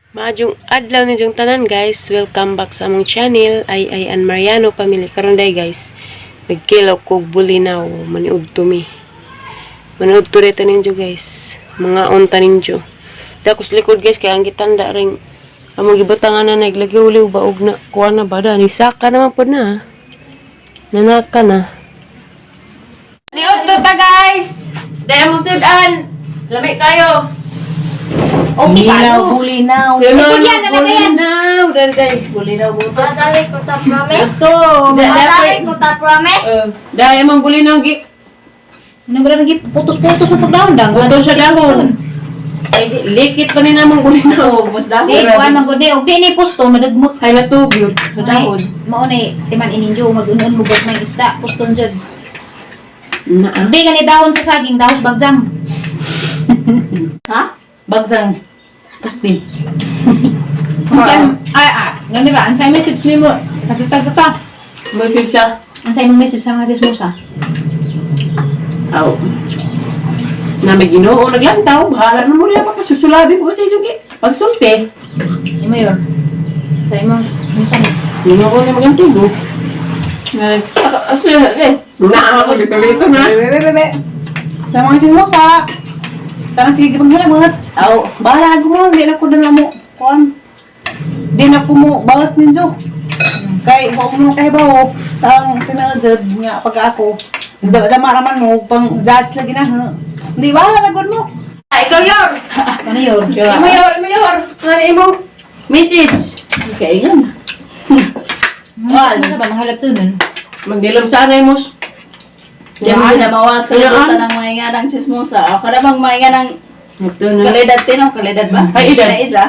Maadjong adlaw ninyong tanan guys. Welcome back sa among channel. Ay An Mariano Family. Karon day guys, nagkilaw kog bulinaw. Maniud to mi. Maniud to rito ninyo guys. Mga unta ninyo. Dakos likod guys kaya ang gitanda ring among gibatangan na naglagi-uliw baog na kuha na bada. Nisaka naman po na. Nanaka na. Niud to ta guys. Daya mo sudan. Lamig kayo. Bulinaw, bulinaw. Bulinaw, day. Bulinaw buto. Madali ko ta promise. Ito. Madali ko ta promise. Dahil amang bulinaw Ano ba lagi putos-putos sa pagdahon-dang? Putos sa dahon. Ay, likit pa ni namang bulinaw. Mas dahon. Di, kuhan magudi. O, di ni pusto, madagmot. Ay, natubyod. Sa dahon. Maunay, timan ininjo, mag-unon mo bot ng isda. Puston dyan. Naa. Di, gani dahon sa saging, dahon sa bagjang. Ha? Bagdang pusti. Gani ba? Ansay message ni mo. Sakitag sa ta. May siya. Ansay mong message sa mga dismusa. Aw. Na may ginoo naglantaw. Bahala na mo rin papasusulabin ko sa inyo. Pagsulti. Hindi mo yun. Say mo, minsan. Ginoo ko na magantugo. Naa ako dito na. Bebe. Sa mga chismosa. Tarang sige paghilamat. Aw, bahala mo, di na ko dala mo. Kuan. Di na ko mo bawas ninyo. Kay mo mo kay bawo sa ang pinajud nga pag ako. Dama raman mo pang judge lagi na. Di bahala na gud mo. Ay, ikaw yor. Ano yun? Mayor. Ano imong message? Okay, yan. Ano sa ba? Mga halatunan. Magdilom sana imos. Diyan mo sila mawas Kailangan. kalibutan ng mga nga ng chismosa. O kada bang mga nga ng Ito na. kalidad tinong kalidad ba? Ay, edad. Na isa.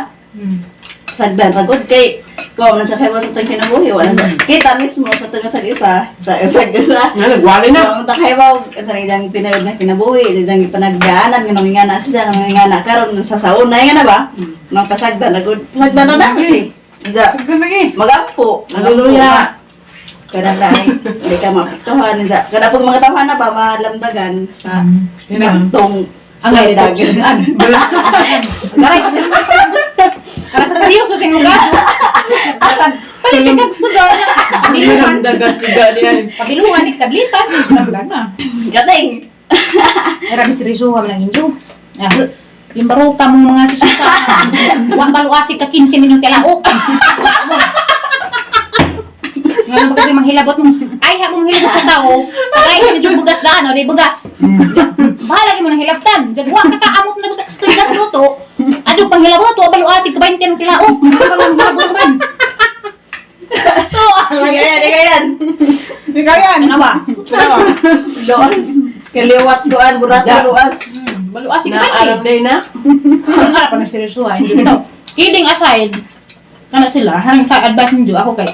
Sagdan pagod kay ko na sa kay mo sa tang kinabuhi wala sa kita mismo sa tanga sa isa sa isa. Nagwali na. Ang takay ba sa nang tinayod na kinabuhi diyang ipanagdaanan ng nga na siya ng nga na karon sa sauna nga na ba? Nang pasagdan nagud nagdana na eh. Ja. Magapo. Hallelujah. Kada dai di ka mapiktuhan ja. Kada pag mga tawhan na ba malamdagan sa saktong Ang dagan. Garay! Karata seryoso sa inyo gato. Palikagag sugal. Pabiluhan. Dagas-suga niyan. Pabiluhan ni kadlitan. Nagdag na. Gating. Era misteryosuhan lang inyo. Yung baruta mong mga sisusa. Huwag baluasi ka 15 ninyong tilaok. Ngayon ba kasi manghilabot mo? Ay, ha mong hilabot sa tao. Pagay ka na yung bugas daan, o di bugas. Bahala ka mo nang hilabtan. Jagwa ka kaamot na mo sa gas luto. Ado pang hilabot, o baluasi ka 20 ng tilaok. Paglang hilabot man. Di kayan. Ano ba? Luas. Kaliwat doan burat luas. Baluasi ka Na 20. Arab day na. Ang harap na seryosuhan. Ito, kidding aside, kana sila, harang sa advice ninyo, ako kay,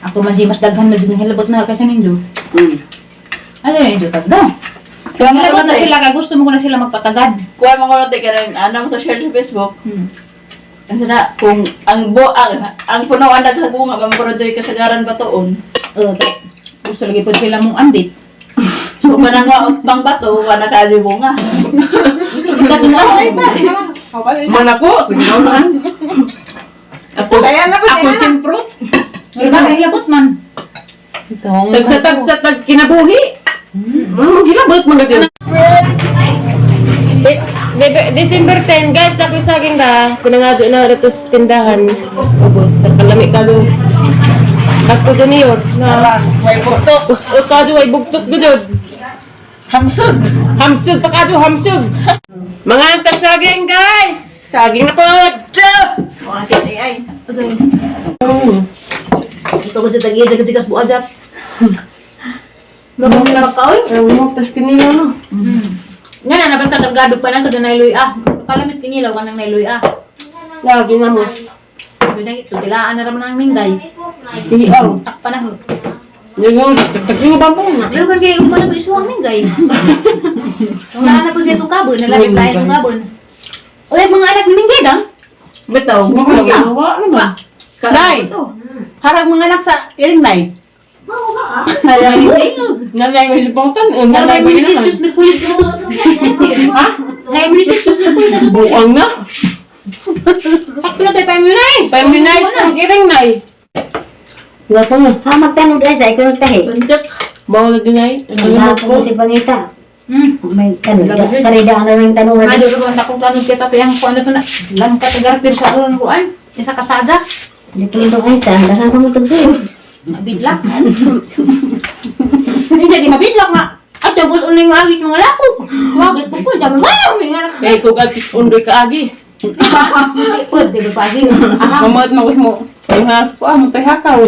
ako man mas daghan na dyan hilabot na kasi ninyo. Ano yun ninyo, tagda? Kaya mga Hilabot na kapatid, sila, kaya gusto mo ko na sila magpatagad. kuha mga kapatid ka rin, ano mo to share sa Facebook. Ang sana, kung ang punawan naghagunga, mamagorodoy kasagaran ba toon? Gusto lagi po sila mong ambit. So, kanang pang bato, wala ka bunga. Gusto kita gumawa. Man ako. Pinawahan. Ako simprot. Wala ka hilabot man. Tag kinabuhi. Hilabot mga dyan. December 10 guys, tapos sa akin ka. Kung nga doon na ratos tindahan. Ubus. Kalami ka doon. Ako doon niyor. May buktok. O kadyo ay bugtot gudod. Hamsud. Hamsud pa kadyo, hamsud. Mga antar saging guys. Saging na po. Mga kiti ay. Ito ko dyan tagi, jagas buajap. Mabang nila magkaoy? Ewan, tas kinila no. Nga na, napagtatargado pa na ito na nailoy Kalamit kinilaw ka ng nailoy Lagi na mo. Ito, tilaan na naman ng minggay. Iyaw. Takpa na ho. Yung tagtagin ba mo na? Lalu kan kayo umano ko isuwang minggay. Kung naan na po siya itong kabon, nalagit tayo itong kabon. O yung mga anak ni minggay dang? Bitaw. Ginawa naman. Nay. Harang mga anak sa iring nay. Nalay mo yung pangtan. Nalay mo yung sisters may kulis na ha? Nalay mo yung sisters may kulis na Buang na. Takto na tayo, paminay. Paminay sa giring nay. Wala pa nga. Ha, magtanong dahil sa ikaw nagtahi. Bentuk. Bawal na din ay. Ang Wala lamok ko ko. si Pangita. Hmm. May karidaan na rin tanong na Ano doon ako tanong kita tapi ang kuan to na lang katagarpir sa ang kuan. Isa ka sadya. dito ito ay sa dahan ko mo tagsiyo. Mabidlak. Hindi jadi mabidlak nga. At tapos uling agit mga lako. Wagit po po. Dami wow. May nga na. Kaya ko gatis undoy ka agi. Pwede ba pagi? Mamat magus mo. Yung haras ko magtahakaw.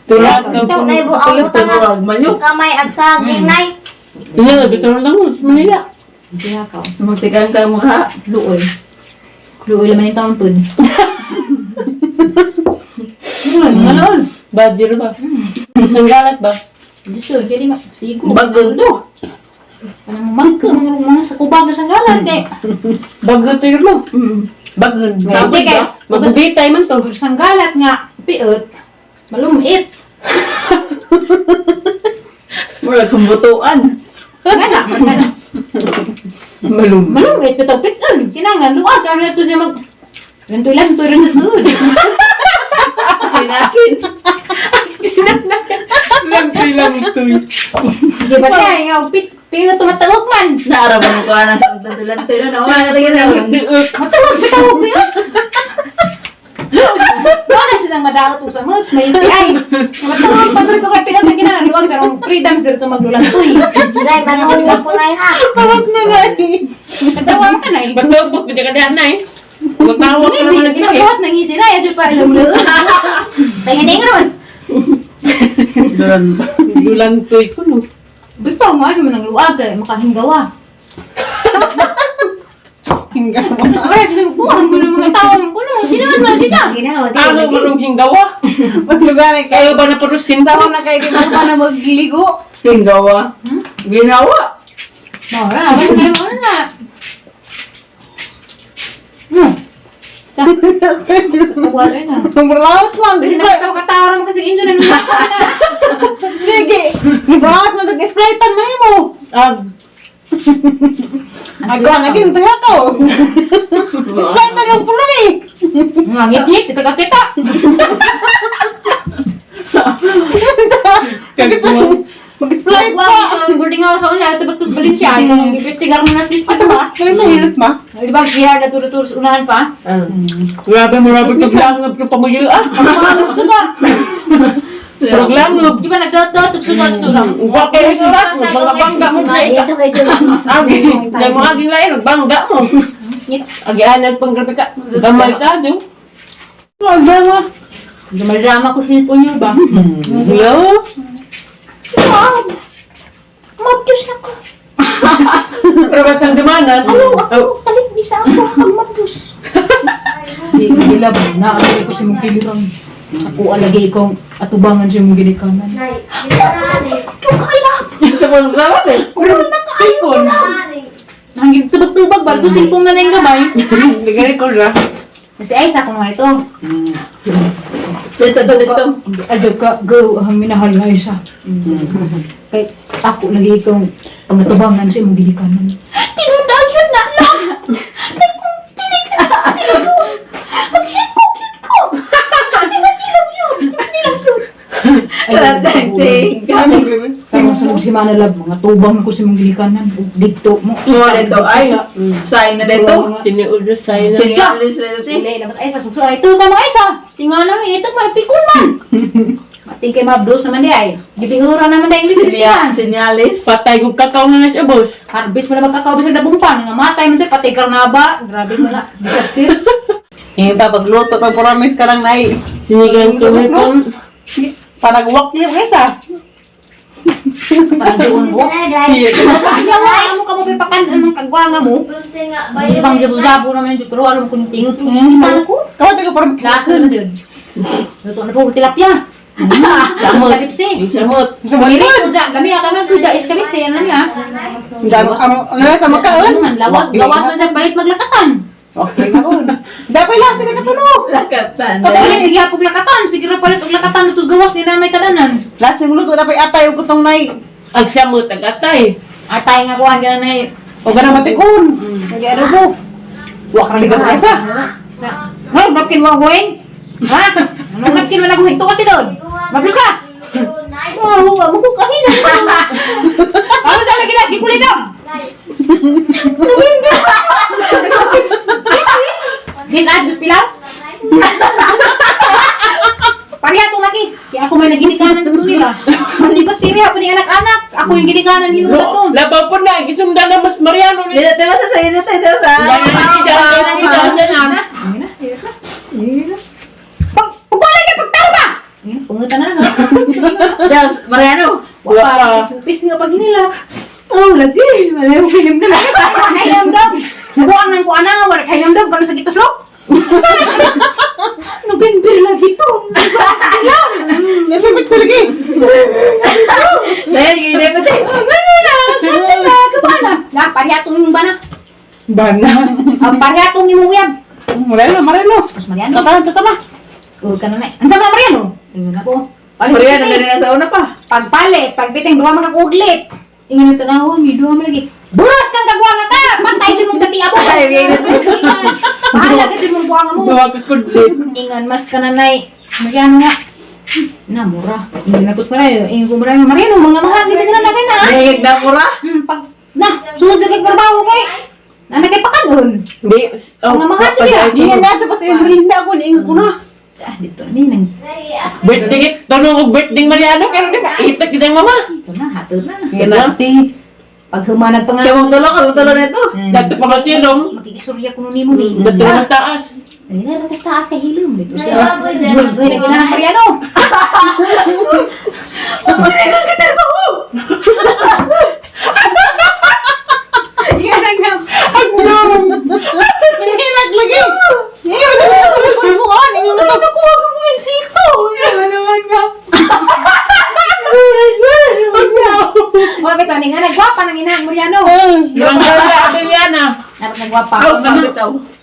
Tulad ka Ito, kung may buang tulad ka utang. wag manyo. Kamay at saging, nay. Iya, bitaw lang mo sa Manila. Hindi ako. Magtikan ka mo ha. Luoy. Luoy laman yung taon pun. Mga loon. Badger ba? Isang galat ba? Gusto, jadi sigo. Bagon to. Kanang magka, mga sa kubaga sa galan. Bago to yun mo. Bagon. Hindi kay, Magbitay man to. sang galat nga, piot, malumit. Mura kang butuan. Ngana, ngana. Malum. Malumit, pito, piton. Kinangan, luwag, kaya na ito niya mag... Lantoy-lantoy rin na sunod. Sinakin. Lang to. Di ba siya, yung piot, tumatawag man. Naaraman ko na sa lantulan-tulan na nawala talaga na. Matawag, bitawag, piot. Wala silang madaot sa mood, may UTI. Matawag, patuloy ko kay piot, na kinangan, luwag, pero freedom sir ito maglulantoy. Nay, manuhulog ko, nay, ha. Tapos na na Natawa ka na eh. Ba't daw po, hindi ka diyan na eh. Magtawag ka naman Ngisi, nagkita eh. ipagkawas ng ngisi na, yadyo pa ilang luon. Tingin-tingin ron. Lulantoy ko no. Bitaw mo, ano mo nang luwag kay makahinggawa. Hingga mo. Ay, buwan mo ng mga tao ng kuno. Sinahan mo na dito. Ginawa Ano marong hinggawa? Ba't lugaray Kayo kayo? ba na parusin sa Sama na kayo di ba na magliligo? hinggawa? Ginawa. Mara, ano kayo mo na? No. Wala na. Muraot lang. Kasi nakatawa-katawa naman kasi injo na nung Sige. Ibahat mo itong Sprite-an na mo. Ako ang naging taga ko. Sprite-an lang pula eh. Nga ngit-ngit, kita kakita. Mag-Sprite pa. Wag, boarding house ako siya. Ito ba't Valencia? Ito nung gipit-tigar mo na please pa ba? Kaya sa hirap ma. Di ba, share na turo-turo sa unahan pa? Grabe mo rabi paglangab yung pamuyo ah. Mga magsuga. Paglangab. Di ba, nagdot-dot, suga ito lang. Uwa kayo surat mo, mga bangga mo na ika. Dito kayo sila. Agi, na mo aging lain, bangga mo. Ngit. Agi anag pang grabe ka. Damay ka, jo. Wag mo. Dumaldrama ko sinit po niyo ba? Hello? Mabdus na ko. Pero ba sang dumanan? Ako, talik di sa ako. Ang mabdus. Di ko nila ba? Naamili ko si mong kilirang. Ako alagay kong atubangan siya mong ginikanan. Nay, di ko na, nay. Sa mga salamat eh. Iphone. Hanggang tubag-tubag ba? Ito silpong na na yung gabay. Hindi ka ko na. Kasi ay, sa mga ito. Dito. Adyo ka, go, ang minahal na isa. Kay ako lagi kong pangatubangan sa imong ginikanan. Tinudag yun na lang! Ay, kung tinig maghikok-hik ko! Di ba nilaw yun? Di ba nilaw yun? Karong sa si Manalab, mga tubang ko sa imong ginikanan. Dito mo. Mga dito ay. Sign na dito. Tiniulo sa'yo na. Sinyalis na dito. Uli, labas ay sa suksura. Ito ka mga isa! Tingnan namin, ito ka, pikul man! Mating kay Mabdos naman di ay. Gibihura naman dahil listis yan. Sinyalis. Patay kong kakao na siya, boss. Harbis mo na magkakaubis na bumpan. Nga matay man siya, pati karnaba. Grabe mga disaster. Yung pagluto, pag promise ka lang na Sinigang tumipon. parang walk niyo guys ah. Parang doon mo. Ayaw mo ka mo pipakan, anong kagwanga mo. Gusto nga, Ibang bayan. jabo-jabo naman yun. Pero alam mo kung tingot ko. Sinipala ko. Kawat ko parang Lasa naman yun. Luto na po, tilapia. Sama sa Pepsi. Yung samot. Miris mo dyan. Lami ka man ko dyan. Iskabit siya lami ha. ano sa makaon? Ano man, gawas man dyan. Balit maglakatan. Okay na ko. Dapat lang sila katulog. Lakatan. Papalit, nagyapog lakatan. Sige na palit og lakatan. Ito gawas, hindi na may kadanan. Last yung luto, dapat atay yung kutong nai. Ang samot, agatay. Atay nga kuhan ka na eh. O ganang matikon. Nag-ero mo. Wa ka ligat ka sa. Ha, napkin mo going? Ha? Anong napkin mo na going? Tukot doon. Mablos ka. Oh, huwag mo ko kahin. Kamu sa lagi lagi kulit daw. Din adus pilaw. Pariya tong laki. Kaya ako may naginikanan dito nila. Hindi ba stiriya pa ni anak-anak? Ako yung ginikanan nila to. Labaw po na, gisundan na mas Mariano ni. Dito sa sayo dito sa. Pagkulay ka pagtaro ba? Pungutan na ha. Charles Mariano. Wala. Supis nga pag hinilak. Oh, lagi. Wala yung film na lang. Ay, namdam. Buang nang kuana nga. Wala kayo namdam. Kano sa gitoslok? November lagi to. Nasabit sa lagi. Dahil gini ko din. Kabana. Na, parihatong yung bana. Bana. Parihatong yung uyab. Marelo. Tapos Mariano. Tatama. Oh, ka na na. Ansa ba Mariano? Tingnan ako. Mariano na rin sa una pa. Pagpalit, pagpiting, duha magkakuglit. Ingin ito na ako, may duha mo lagi. Buras kang kagwanga ka! Pantay din mong dati ako! Bahala ka din mong buwanga mo. Duwa ka kudlit. Ingan, mas kananay. Mariano nga. Na, mura. Ingin na kus marayo. Ingin ko marayo. Mariano, mga mahagi sa kananay ka na. Nahigit na mura. Pag, na, sunod sa kagtrabaho kay. Nanay kay pakanon. Di. Mga mahagi niya. Hindi nga natin pa sa Rinda ako. Niingat ko na. Dito na, minang. Birthday, tanong ko birthday Mariano, pero di ba? Itak kita mama. Ito na, hatod na. Yan natin. Pag humanag pa nga, Kaya mong tulong nito. Dati pa masilong. makikisurya ko nun ni mo ni. Dati na mas taas. Ay, naratas taas kay hilom. Dito siya. Uy, naginahan Mariano. Yan ang nga. Ang naman. Hilag lagi. Hilag lagi sa pagbubuan. Nakuha ka mo yung sito. Ano naman nga. O, bito, ni nga nagwapa ng inahang Mariano. Yung gala, Adeliana. Harap nagwapa.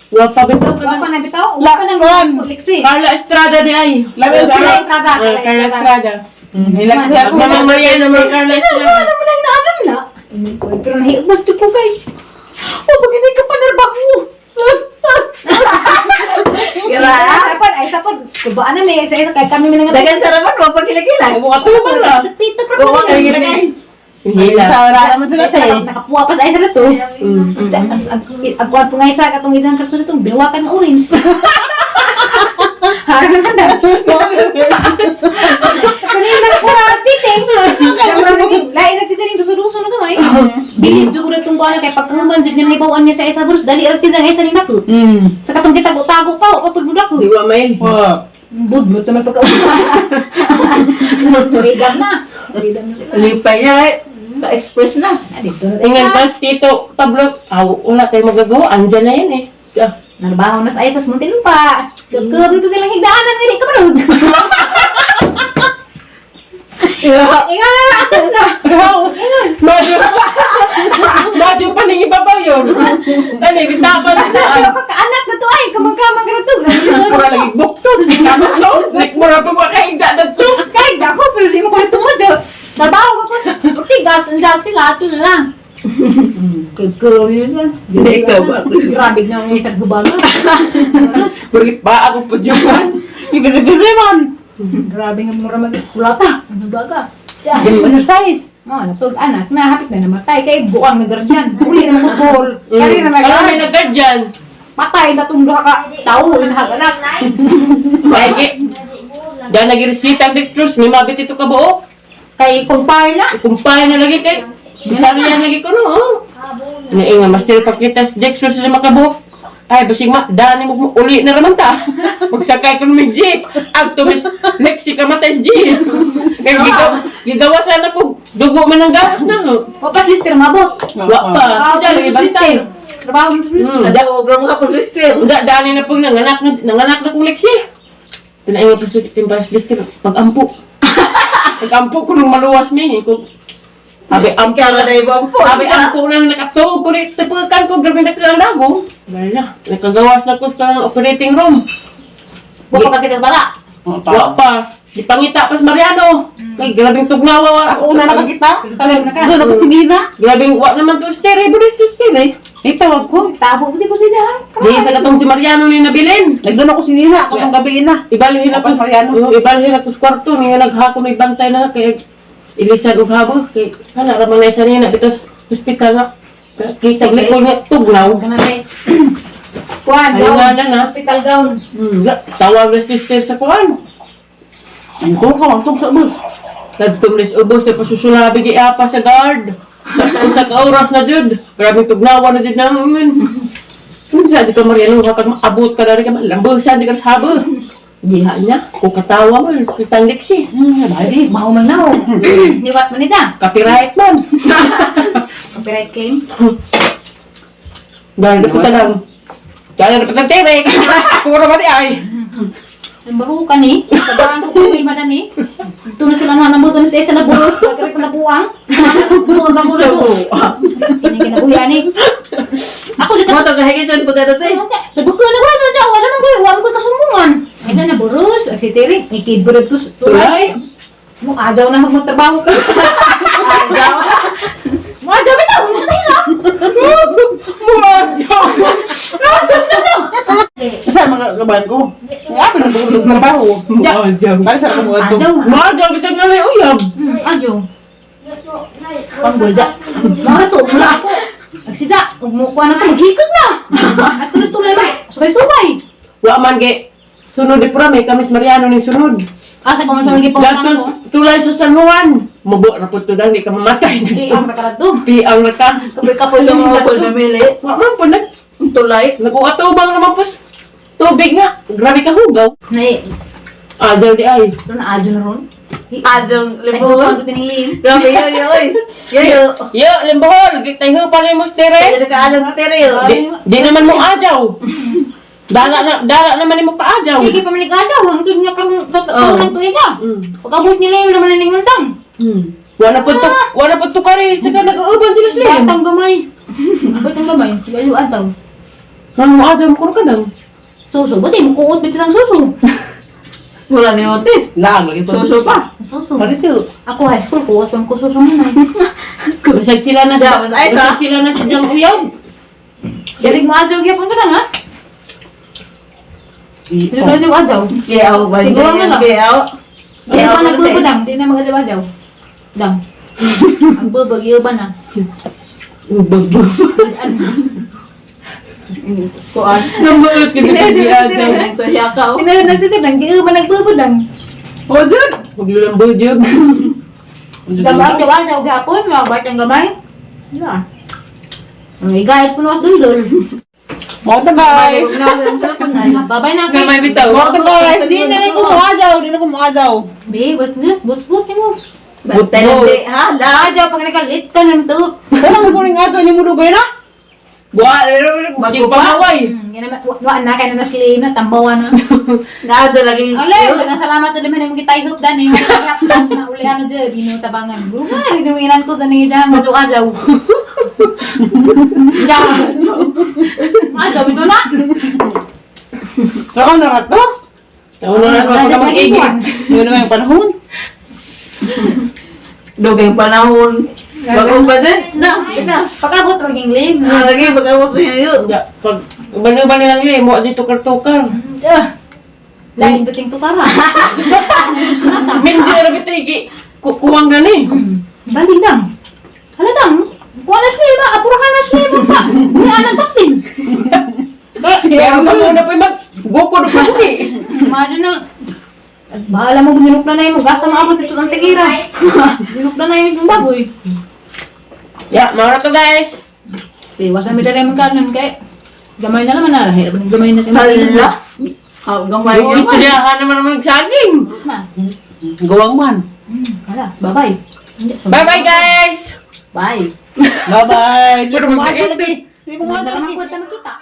Wapa bitaw ka Gwapa na. na bitaw. La- Gwapa ng Juan. liksi. Carla Estrada di ay. Labi sa Carla Estrada. Carla Estrada. Hilag Pag naman Mariano, may Carla Estrada. Ano lang naalam na? Pero nahiubos ko kay. O, pag hindi ka panarbaho. Ay, sapod. Kubaan na may isa kay kami may nangatay. Dagan sarapan mo pag hilag-hilag. Buka pa naman lang. Pito ko Oo, pa kaya ginagay. Hila. Sa wala naman sila sa'yo. Nakapuwa pa sa isa na to. Tapos, agkuhan po nga isa, katong isang karso na to, binuwakan ng orange. Harap naman na. Kanina na po na, piting. Lain nagtisaring, duso-duso na gamay. Bilib dyan ko na itong kuha na, kaya pagkahuman dyan niya naibawan niya sa isa burus, dali aragtisan isa ni Naku. Sa katong kita-tago pa, papulbudak ko. Di ba may? Budlot naman pagkauna. Redam na. Redam na sila. Lipay niya kay. Ka-express na. Dito na Ingan pas Tito Pablo. Wala tayong magagawa. Andyan na yan eh. Narbaho na sa ayos sa Muntinlupa. Kaya dito silang higdaanan nga di kamarog. Ato na. Medyo pa nang ibabaw yun. Ano, bitapa na siya. Pero kakaanak na to ay, kamagkamang ka na to. Mura lagi buktot. Kapag no, mura pa makahinda na to. Kahit ako, pero di mo ko nito mo dyan. Narbaho ko pa. Tigas, ang dyan pilato na lang. Kagkaw yun. Hindi ka ba? Grabe na ang isang gubaga. Bakit ba ako po dyan? Ibinagiriman. Grabe nga mura mag-kulata. Ano baga? Diyan. Ganun size. Oh, natug anak na hapit na namatay kay buang na guardian. Uli na musbol. Kari na Alam may nag nagkadyan. patay na tong duha ka tao inhag anak. Kaya, dyan nag-resita ang dextrose. May mabit ito ka buo. Kay kumpare na. Kumpay na lagi kay. Sisari yan lagi ko no. Nainga, mas tira pakita sa dextrose na makabuhok. Ay, basing dani mo uli na raman ta. Magsakay ko ng jeep. Agtumis, Lexi ka matay sa jeep. Kaya gigawa sana ko, dugo man ang gawas na. No? Papas lister mabot. Wa pa, siya lagi bantay. Trabaho mo lister. Ada obrang nga po lister. Uda, dani na pong nanganak na kong Lexi. Pinainga pa sa timpas lister, pag-ampo. Pag-ampo ko nung maluwas ni. Abi ampo na ibang po. Abi ampo nang nakatog ko rin. Tapukan ko, grabe na kang dago. Wala. Nakagawas na ko sa operating room. Buko ka kita bala. Wa pa. Di pangita pas Mariano. Kay grabing tugnawa. Ako una na makita. Talag na ka. Doon ako si Nina. Grabing wa naman to stere. Bulis to stere. Itawag ko. Tabo mo di po siya. Di sa katong si Mariano ni nabilin. Nagdoon ako sinina. Ako ng gabi na. Ibalihin na Kapag Mariano. ibalihin na kus kwarto niya naghako may bantay na kay ilisan og habo kay kana ra man isa niya na dito sa hospital na kita likol niya tugnaw. Kana na Kuan, Ayun gown. nga na. Hospital gown. Tawag na sister sa kuan. Ang ko ka, wantong sa bus. Nagtumlis ubos na pasusulabi gi apa sa guard. Sa oras na jud. Grabe tugnawan na jud namin. Unsa di ka Mariano kapag maabot ka na rin ka lambo sa di ka habo. Giha niya, kung katawa mo, kitang liksi. Bali. Mao man na. Niwat mo ni dyan. Copyright man. Copyright claim. Dahil na po talang. Dahil na po talang tere. Kuro ba di ay? Ang baro ka ni. Tagaan ko kung may manan ni. Ito na sila na nabuto na sa isa na buros. Pagkari ko na buwang. Buwang ka muna to. Hindi ka na buya ni. Ako di ka. Mo to kahigit yun pagkata tayo. Nagbuko na ko na siya. Wala nang buhay. Wala ko kasumbungan. Ay na na buros. Ay si Tere. May kidbro to. Tulay. Mo ajaw na magtrabaho ka. Ayaw. Mo ajaw bitaw. Ano tayo lang? Saan mga laban ko? Ako nang bugod ng trabaho. Bali sa mga ito. Ajaw. Majo, bisa nga na uyab. Ajaw. Panggulja. Mga to. Mula ako. Agsidya. Umukuha na ko. Maghikot na. At tuloy-tuloy ba? Subay-subay. Wa man ge. Sunod di pura may kamis Mariano ni sunod. Asa ko man sa mga ipawasan ko. Gatos tulay sa San Juan. Mubo ra pud tudang di ka mamatay na. Ang nakarad to. Piang na ka. Kapag kapoy Yung yung mga mga pul na mili. Wa man po nag Tulay. naguatubang naman po. Tubig nga. Grabe ka hugaw. Nay, Adal di ay. doon na adyo na ron. Adjong Ay, libuhon. kukuha ko tinilim. Grabe yun yun oy. Yayo. Yo, limbohol. Tayo pa rin mo stere. Kaya nakaalam ko tere yun. Di naman mo ajaw. Dala naman mo kaajaw. Sige pa manig adyo. Hangtod nga karong Oo. ng tuig ka. Pagkabot nila yung naman ng undang. Wala po to kari. Saka nag-uuban sila sila. Batang gamay. Batang gamay. Sige, yung ataw. Ano mo ajaw mo ka daw? Suso. Buti, mukuot bitin ang suso. Wala ni Ote. Laag lagi to. Suso pa. Suso. Bali to. Ako high school, kuot pa ko suso na. Basag sila na Ja, mas ay ta. basag sila na sa Jang Uyaw. Diyarig mo adyo, gyapon ka na nga. Dito na yung adyo. Kaya ako ba? Siguro nga lang. Kaya ako. Hindi pa nagbubudang, hindi na mag-adyaw-adyaw. Dang. Ang bubag, iyo ba na? Kuan. Namuot ka dito di ajaw. Ito siya ka. Hindi na si Tidang, iyo ba nagbubudang? O dyan. Maglulang bujog. Adyaw-adyaw gapon, mga ang gamay. Wala. Ay guys, puno at dundol. Mga tagay. Huwag na ako sa panay. Babay na kayo. Gamay bitaw. Mga tagay. Di na rin ko muadaw. Di na ko muadaw. Be, but mo. Bantay lang di. Hala. Adyaw, pag nakalit ka na matuk. Wala mo rin ato. Hindi mo dugay na. Buwa, maging pamaway. Wala na kayo na nasili na, tambawan na. Naadyo lagi. Ole, tagang salamat to naman yung kita ihop dan eh. Hakdas na uli ano dyan, binutabangan. Bukan, hindi mo ilan ko dan eh, dyan, adyaw-adyaw. Dyan. Adyaw, ito na. Saka na rato. Taon na ako na mag-igit. Yun naman yung panahon. Dugay panahon. Bago pa dyan. Na, na. Pagkabot laging lim. Lagi pag-awak niya yun. Pag banu-banu lang mo di tukar-tukar. Lain beting tukara. Sunata. Minjo ra bitigi. Kuwang gani. Balik dang. Hala dang. Kuha na siya ba? Apurahan na siya ba pa? May anak taktin. Pero muna pa mag goko do pa ni. Imagine na. Bahala mo ginupla na yung gasa maabot ito ng tegira. Ginupla na yung baboy. Ya, mga to guys. Iwas na midalay mong kanan kay gamay na naman na. Hirap ng gamay na tayo. Hala. Gamay Yung niya man. istoryahan naman ng saging. Na. Gawang man. Hala, bye-bye. Bye-bye guys. Bye. Bye-bye. Pero mag-edit. Hindi ko muadaw. Dalamang kwenta makita.